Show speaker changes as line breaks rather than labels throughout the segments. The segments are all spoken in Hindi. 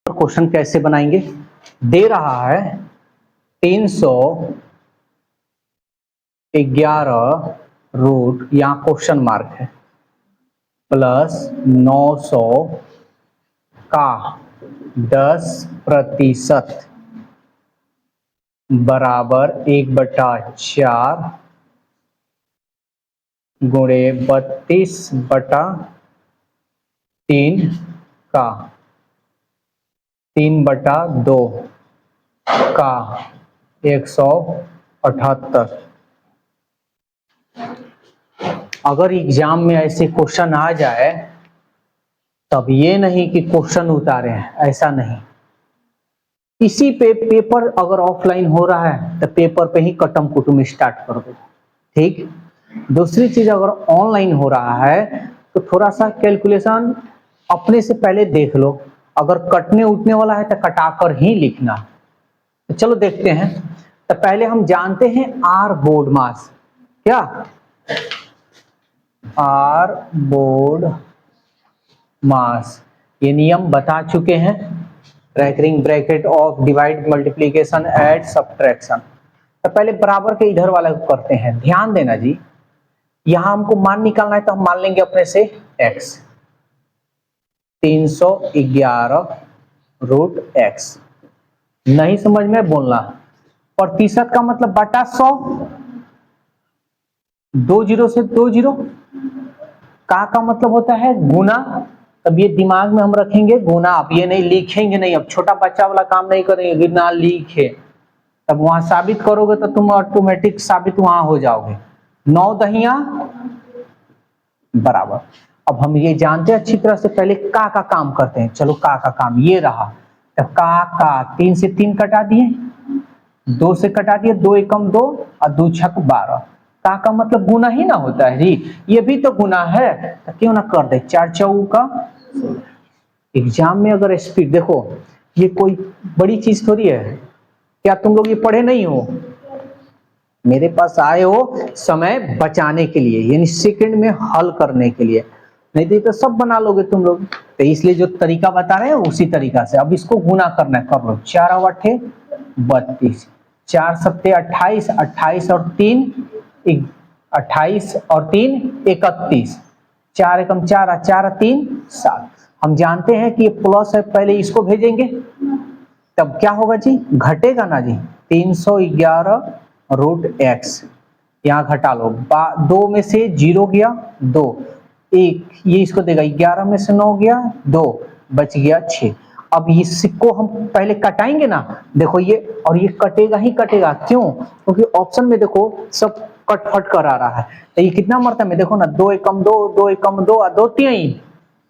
क्वेश्चन कैसे बनाएंगे? दे रहा है 311 रूट, यहाँ क्वेश्चन मार्क है, प्लस 900 का 10% बराबर 1/4 गुणे 32/3 का 3/2 का 178। अगर एग्जाम में ऐसे क्वेश्चन आ जाए तब ये नहीं कि क्वेश्चन उतारे हैं, ऐसा नहीं। इसी पे पेपर अगर ऑफलाइन हो रहा है तो पेपर पे ही कटम कुटुम स्टार्ट कर दो, ठीक। दूसरी चीज, अगर ऑनलाइन हो रहा है तो थोड़ा सा कैलकुलेशन अपने से पहले देख लो। अगर कटने उठने वाला है तो कटाकर ही लिखना। तो चलो देखते हैं। तो पहले हम जानते हैं आर बोर्ड मास, क्या आर बोर्ड मास, ये नियम बता चुके हैं। Ranking bracket of divide multiplication add subtraction. तो पहले बराबर के इधर वाला को करते हैं। ध्यान देना जी, यहां हमको मान निकालना है तो हम मान लेंगे अपने से x, 311 रूट x। नहीं समझ में बोलना। प्रतिशत का मतलब बटा 100, 2 जीरो से 2 जीरो। का मतलब होता है गुना। तब ये दिमाग में हम रखेंगे गुना, अब ये नहीं लिखेंगे नहीं, अब छोटा बच्चा वाला काम नहीं करेंगे ना लिखे। तब वहां साबित करोगे तो तुम ऑटोमेटिक साबित वहां हो जाओगे। 9 दहिया बराबर। अब हम ये जानते हैं अच्छी तरह से, पहले का काम करते हैं। चलो का काम ये रहा, तो का 3 से 3 कटा दिए, 2 से कटा दिए, 2 एकम 2 और 2 छक 12। का मतलब गुना ही ना होता है जी, ये भी तो गुना है, तो क्यों ना कर दे 4 चौका। एग्जाम में अगर स्पीड देखो, ये कोई बड़ी चीज थोड़ी है। क्या तुम लोग ये पढ़े नहीं हो? मेरे पास आए हो समय बचाने के लिए, यानी सेकंड में हल करने के लिए, नहीं तो सब बना लोगे तुम लोग। तो इसलिए जो तरीका बता रहे हैं उसी तरीका से। अब इसको गुना करना है, कर लो। 4 और 8 32, 4 सत्ते 28, 28 और 3 28 और 3 31, 4 एकम 4, 4 3 7। हम जानते हैं कि ये प्लस है, पहले इसको भेजेंगे तब क्या होगा जी, घटेगा ना जी। 311 रूट x, यहाँ घटा लो, 2 में से 0 गया 2, 1 ये इसको देगा, 11 में से 9 गया 2, बच गया 6। अब इसको हम पहले कटाएंगे ना, देखो ये, और ये कटेगा ही कटेगा। क्यों? क्योंकि ऑप्शन में देखो सब कट फट कर आ रहा है। तो ये कितना मरता है देखो ना, 2 एकम 2, 2 एकम 2 और 2 3,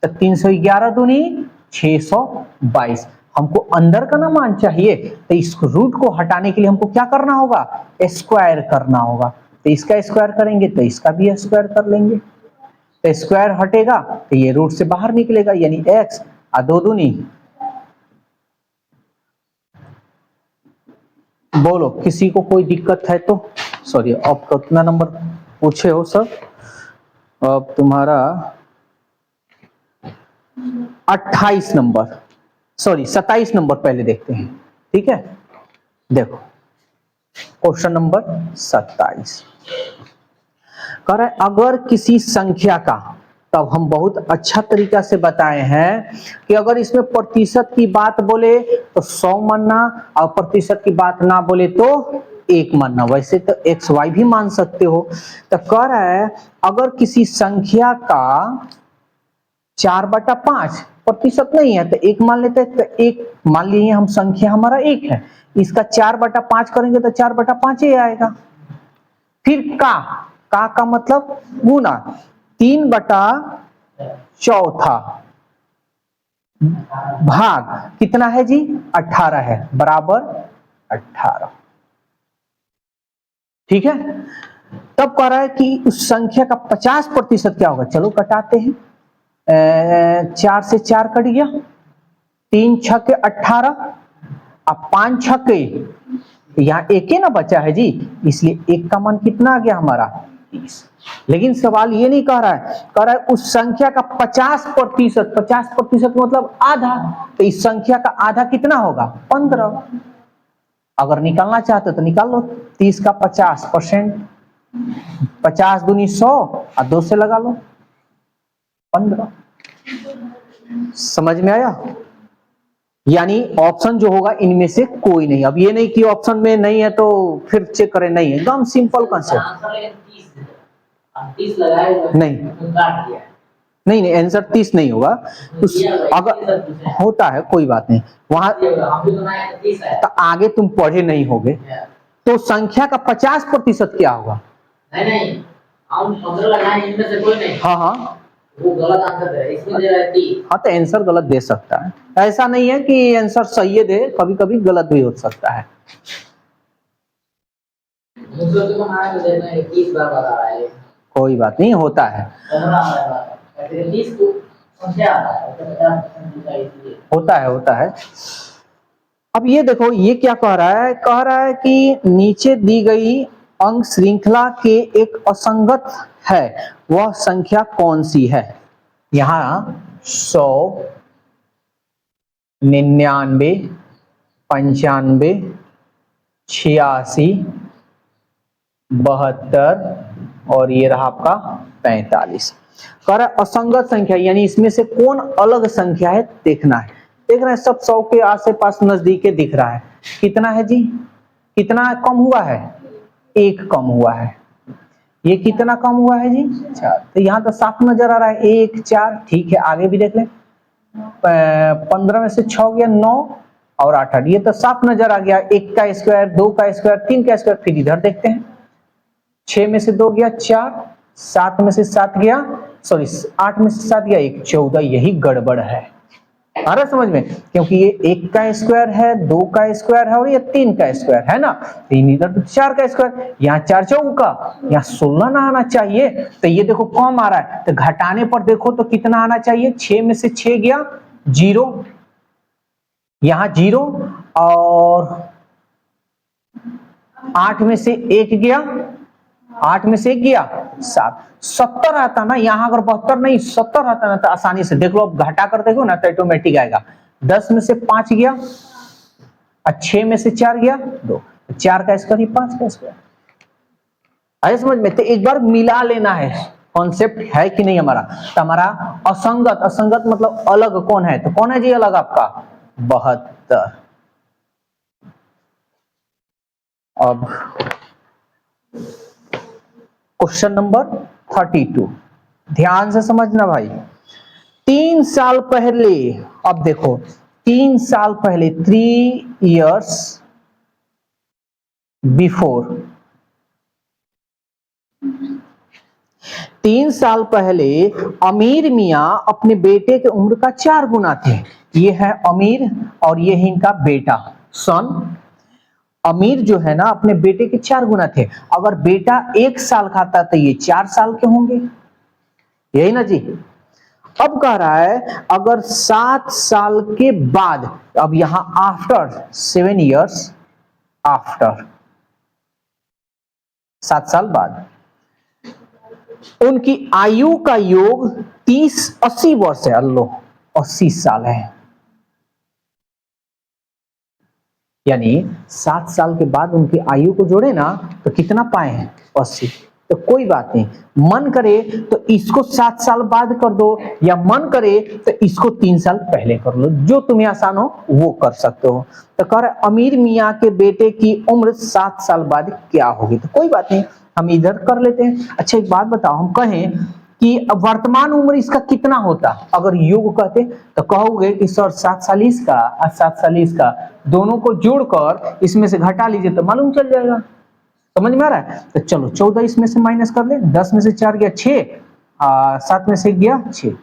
तो 311 दूनी 622। हमको अंदर का ना मान चाहिए, तो इस रूट को हटाने के लिए हमको क्या करना होगा, स्क्वायर करना होगा। तो इसका स्क्वायर करेंगे तो इसका भी स्क्वायर कर लेंगे, तो स्क्वायर हटेगा तो ये रूट से बाहर निकलेगा, यानी x और 2 दूनी। बोलो किसी को कोई दिक्कत है तो? सॉरी, अब कितना नंबर पूछे हो सर? अब तुम्हारा 28 नंबर, सॉरी 27 नंबर पहले देखते हैं, ठीक है। देखो क्वेश्चन नंबर 27 कह रहा है, अगर किसी संख्या का, तब हम बहुत अच्छा तरीका से बताए हैं कि अगर इसमें प्रतिशत की बात बोले तो 100 मानना, और प्रतिशत की बात ना बोले तो 1 मानना। वैसे तो एक्स वाई भी मान सकते हो। तो कह रहा है अगर किसी संख्या का 4/5 प्रतिशत नहीं है तो 1 मान लेते हैं। तो 1 मान लिए हम, संख्या हमारा 1 है, इसका 4/5 करेंगे तो 4/5 ही आएगा। फिर का मतलब गुना 3/4 भाग कितना है जी, 18 है, बराबर 18। ठीक है। तब कह रहा है कि उस संख्या का 50% क्या होगा। चलो कटाते हैं, 4 से 4 कट गया, 3 छक्के 18, अब 5 छक्के, यहाँ 1 ही ना बचा है जी, इसलिए 1 का मान कितना आ गया हमारा 30। लेकिन सवाल ये नहीं कह रहा है, कह रहा है उस संख्या का 50%, 50% मतलब आधा, तो इस संख्या का आधा कितना होगा 15। अगर निकालना चाहते हो तो निकाल लो, 30 का 50%, 50 दूनी 100 और 2 से लगा लो 15। समझ में आया? यानी ऑप्शन जो होगा इनमें से कोई नहीं। अब ये नहीं कि ऑप्शन में नहीं है तो फिर चेक करें, नहीं है, एकदम सिंपल कंसेप्ट। नहीं नहीं नहीं, आंसर 30 नहीं होगा। उस अगर होता है कोई बात नहीं, वहां तो आगे तुम पढ़े नहीं होगे। तो संख्या का 50% क्या होगा? नहीं, हम 15 लगाए, इनमें से कोई नहीं। हाँ हाँ, वो गलत आंसर है, इसमें दे रहा है 30। हाँ, तो आंसर गलत दे सकता है, ऐसा नहीं है कि आंसर सही दे, कभी कभी गलत भी हो सकता है। कोई बात नहीं, होता है, होता है। अब ये देखो, ये क्या कह रहा है? कह रहा है कि नीचे दी गई अंक श्रृंखला के एक असंगत है, वह संख्या कौन सी है? यहां 100, 99, 95, 86, 72 और ये रहा आपका 45। कह रहा है असंगत संख्या, यानी इसमें से कौन अलग संख्या है देखना है। देख रहे हैं सब 100 के आस पास नजदीके दिख रहा है। कितना है जी? कितना कम हुआ है? 1 कम हुआ है। ये कितना कम हुआ है जी? 4। तो यहाँ तो साफ नजर आ रहा है 1 4। ठीक है, आगे भी देख लें। 15 में से 6 गया 9 और 8 8, ये तो साफ नजर आ गया। 1 का स्क्वायर, 2 का स्क्वायर, 3 का स्क्वायर। फिर इधर देखते हैं, 6 में से 2 गया 4, 7 में से 7 गया, सॉरी 8 में से 7 गया 1, 14। यही गड़बड़ है, आ रहा समझ में? क्योंकि ये 1 का स्क्वायर है, 2 का स्क्वायर है और ये 3 का स्क्वायर है ना। 3 इधर तो 4 का स्क्वायर, यहाँ 4 चौक का, यहाँ 16 ना आना चाहिए। तो ये देखो कम आ रहा है, तो घटाने पर देखो तो कितना आना चाहिए? 6 में से 6 गया 0, यहाँ 0, और 8 में से 1 गया, 8 में से 1 गया 7, 70 आता ना। यहाँ अगर 72 नहीं 70 आता ना तो आसानी से देख लो। अब घटा कर देखो ना तो ऑटोमेटिक आएगा। 10 में से 5 गया और 6 में से 4 गया 2, 4 का स्क्वायर, 5 का स्क्वायर। आए समझ में? तो एक बार मिला लेना है, कॉन्सेप्ट है कि नहीं हमारा। तो हमारा असंगत, असंगत मतलब अलग कौन है? तो कौन है जी अलग आपका? 72। अब क्वेश्चन नंबर 32, ध्यान से समझना भाई। 3 साल पहले, अब देखो 3 साल पहले, 3 years बिफोर, 3 साल पहले अमीर मियां अपने बेटे के उम्र का 4 गुना थे। ये है अमीर और ये है इनका बेटा, सन। अमीर जो है ना अपने बेटे के 4 गुना थे। अगर बेटा 1 साल का था तो ये 4 साल के होंगे, यही ना जी। अब कह रहा है अगर 7 साल के बाद, अब यहां आफ्टर 7 years, आफ्टर 7 साल बाद उनकी आयु का योग 30-80 वर्ष है। अल्लाह, 80 साल है। यानी 7 साल के बाद उनकी आयु को जोड़े ना तो कितना पाए हैं? 80। तो कोई बात नहीं, मन करे तो इसको 7 साल बाद कर दो, या मन करे तो इसको 3 साल पहले कर लो, जो तुम्हें आसान हो वो कर सकते हो। तो कह रहे अमीर मियाँ के बेटे की उम्र 7 साल बाद क्या होगी? तो कोई बात नहीं, हम इधर कर लेते हैं। अच्छा एक बात बताओ, हम कहें कि वर्तमान उम्र इसका कितना होता? अगर योग कहते तो कहोगे कि सर 7 साल इसका और 7 साल इसका, दोनों को जोड़कर इसमें से घटा लीजिए तो मालूम चल जाएगा। समझ में आ रहा है? तो चलो 14 इसमें से माइनस कर ले, 10 में से 4 गया 6, 7 में से गया 6।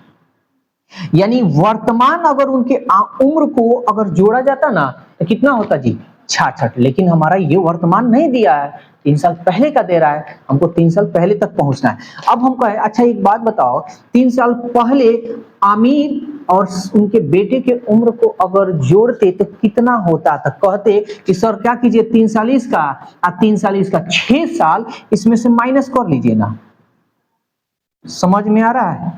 यानी वर्तमान अगर उनके उम्र को अगर जोड़ा जाता ना तो कितना होता जी? 66। लेकिन हमारा ये वर्तमान नहीं दिया है, 3 साल पहले का दे रहा है, हमको 3 साल पहले तक पहुंचना है। अब हम कहें अच्छा एक बात बताओ, 3 साल पहले आमिर और उनके बेटे के उम्र को अगर जोड़ते तो कितना होता? तो कहते कि सर क्या कीजिए, 3 साल इसका और 3 साल इसका, 6 साल इसमें से माइनस कर लीजिए ना, समझ में आ रहा है?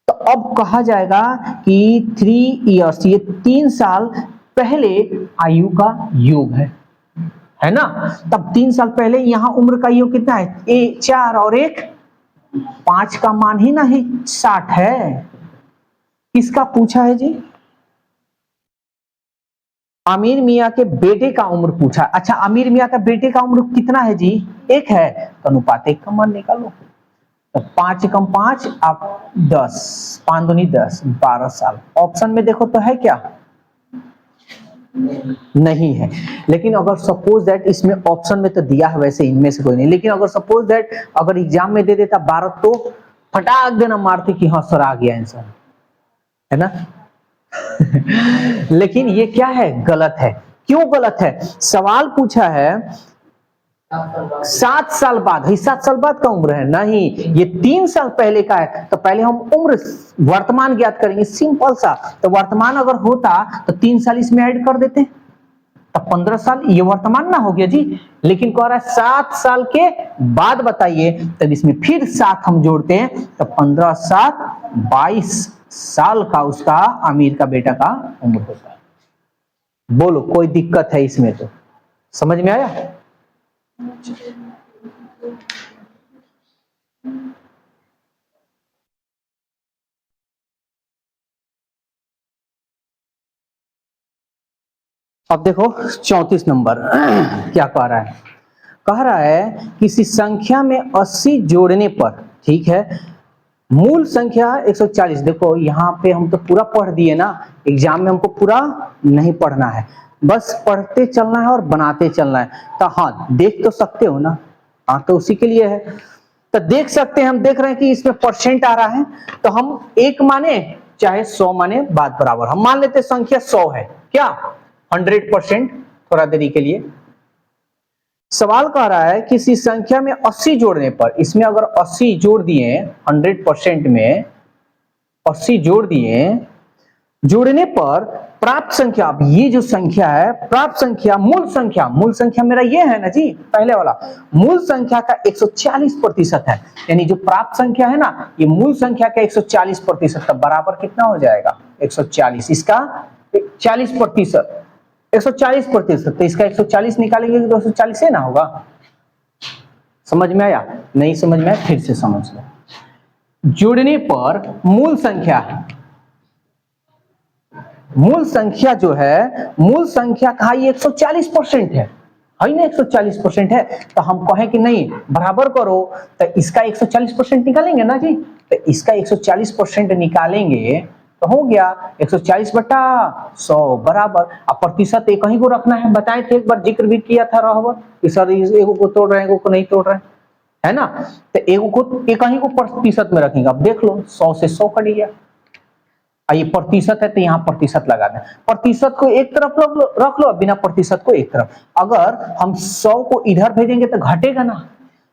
तो अब कहा जाएगा कि 3 इयर्स, ये 3 साल पहले आयु का योग है ना? तब 3 साल पहले यहां उम्र का योग कितना है? 4 और 1 5 का मान ही नहीं 60 है। किसका पूछा है जी? आमिर मियां के बेटे का उम्र पूछा। अच्छा, आमिर मियां का बेटे का उम्र कितना है जी? 1 है, तो अनुपात 1 का मान निकालो। तो 5 कम 5 आप 10, 5 दूनी 10, 12 साल। ऑप्शन में देखो तो है क्या? नहीं है। लेकिन अगर सपोज दैट इसमें ऑप्शन में तो दिया है, वैसे इनमें से कोई नहीं, लेकिन अगर सपोज दैट अगर एग्जाम में दे देता 12 तो फटाक देना मारते कि हाँ सर आ गया आंसर, है ना? लेकिन ये क्या है? गलत है। क्यों गलत है? सवाल पूछा है 7 साल बाद, 7 साल बाद का उम्र है, नहीं, ये 3 साल पहले का है। तो पहले हम उम्र वर्तमान ज्ञात करेंगे, सिंपल सा। तो वर्तमान अगर होता तो 3 साल इसमें ऐड कर देते, तब 15 साल, ये वर्तमान ना हो गया जी। लेकिन कह रहा है 7 साल के बाद बताइए, तब इसमें फिर 7 हम जोड़ते हैं, तो 15 7 22 साल का उसका आमिर का बेटा का उम्र होता है। बोलो कोई दिक्कत है इसमें? तो समझ में आया? अब देखो 34 नंबर क्या कह रहा है? कह रहा है किसी संख्या में 80 जोड़ने पर, ठीक है, मूल संख्या 140। देखो यहाँ पे हम तो पूरा पढ़ दिए ना, एग्जाम में हमको पूरा नहीं पढ़ना है, बस पढ़ते चलना है और बनाते चलना है। तो हाँ, देख तो सकते हो ना, हाँ तो उसी के लिए है। तो देख सकते हैं, हम देख रहे हैं कि इसमें परसेंट आ रहा है, तो हम 1 माने चाहे 100 माने, बात बराबर। हम मान लेते संख्या 100 है, क्या 100%? थोड़ा देरी के लिए सवाल कह रहा है किसी संख्या में 80 जोड़ने पर, इसमें अगर 80 जोड़ दिए 100% में 80 जोड़ दिए, जोड़ने पर प्राप्त संख्या, अब ये जो संख्या है प्राप्त संख्या, मूल संख्या मेरा ये है ना जी, पहले वाला, मूल संख्या का 140% है। यानी जो प्राप्त संख्या है ना, ये मूल संख्या का 140%, तब बराबर कितना हो जाएगा? 140, इसका 40%, 140%, तो इसका 140 निकालेंगे तो 240 है ना होगा। समझ में आया? नहीं समझ में आया फिर से समझ लो। जोड़ने पर मूल संख्या जो है, मूल संख्या का ये 140% है ना, 140% है। तो हम कहें कि नहीं बराबर करो, तो इसका 140% निकालेंगे ना जी, तो इसका 140% निकालेंगे तो हो गया 140/100 बराबर। अब प्रतिशत एक ही को रखना है, बताए थे एक बार, जिक्र भी किया था रहबर कि सर एगो को तोड़ रहे हैं, एगो को नहीं तोड़ रहे हैं, है ना? तो एगो को एक ही को प्रतिशत में रखेंगे। अब देख लो 100 से 100 कट गया, ये प्रतिशत है तो यहाँ प्रतिशत लगा दें, प्रतिशत को एक तरफ रख लो, बिना प्रतिशत को एक तरफ। अगर हम 100 को इधर भेजेंगे तो घटेगा ना,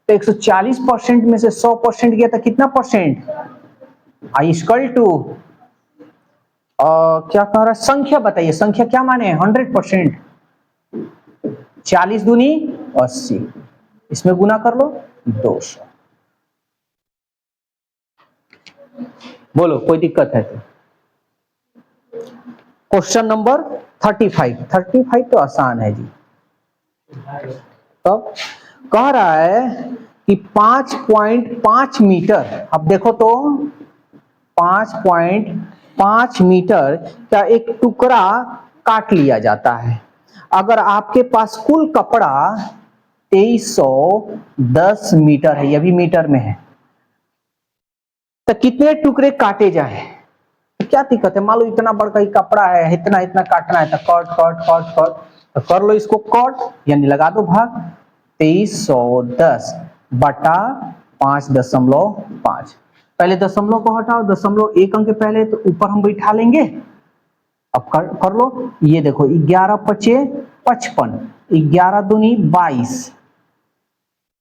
तो 140% में से 100% गया तो कितना परसेंट? आई इक्वल टू क्या कह रहा है? संख्या बताइए, संख्या क्या माने? 100%। 40 दूनी 80, इसमें गुना कर लो 200। बोलो कोई दिक्कत है तो? क्वेश्चन नंबर 35 तो आसान है जी। तो कह रहा है कि 5.5 मीटर, अब देखो तो 5.5 मीटर का एक टुकड़ा काट लिया जाता है। अगर आपके पास कुल कपड़ा 2310 मीटर है, यह भी मीटर में है, तो कितने टुकड़े काटे जाए? क्या दिक्कत है? मान लो इतना बड़ा ही कपड़ा है, इतना इतना काटना है, तो कट कट कट कट, तो कर लो इसको कट, यानी लगा दो भाग 2310 बटा 5.5। पहले दशमलव को हटाओ, दशमलव एक अंक पहले, तो ऊपर हम बैठा लेंगे। अब कर लो, ये देखो 11 पचे 55, 11 दूनी 22,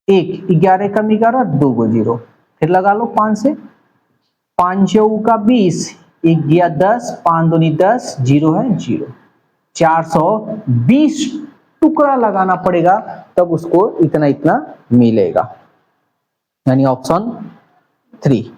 1 11 कम 11 2 गो 0, फिर लगा लो 5 से, 5 का 20, 1 गया 10, 5 दूनी 10, 0 है 0, 420 टुकड़ा लगाना पड़ेगा, तब उसको इतना इतना मिलेगा। यानी ऑप्शन 3।